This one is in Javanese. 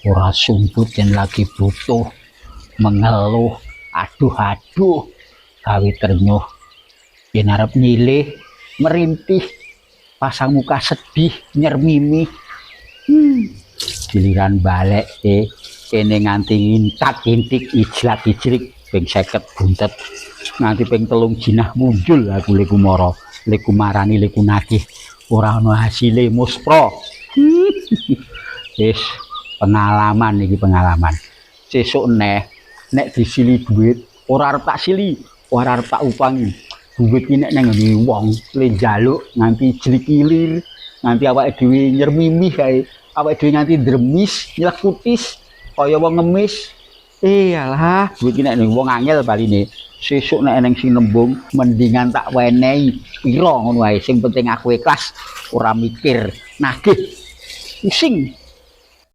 ora sumput yen lagi butuh mengeluh aduh gawe ternyuh yen arep nyilih merintih pasang muka sedih nyermimi giliran balik kene nganti ngintak-intik ijlak-ijlik ping 50 buntet nganti ping 3 jinah muncul aku leku mara leku marani leku nagih ora ana hasile muspra wis pengalaman iki pengalaman sesuk nek disili duit ora arep tak sili ora arep tak upangi duit iki nek nang ngene wong le njaluk nganti jlik-ilir nganti awake dhewe nyermimi kae awake dhewe nganti dremis nyelekutis kaya wong ngemis alah duit iki nek wong angel baline sesuk nek eneng sing nembung mendingan tak wenehi pira ngono wae sing penting aku ikhlas ora mikir nagih pusing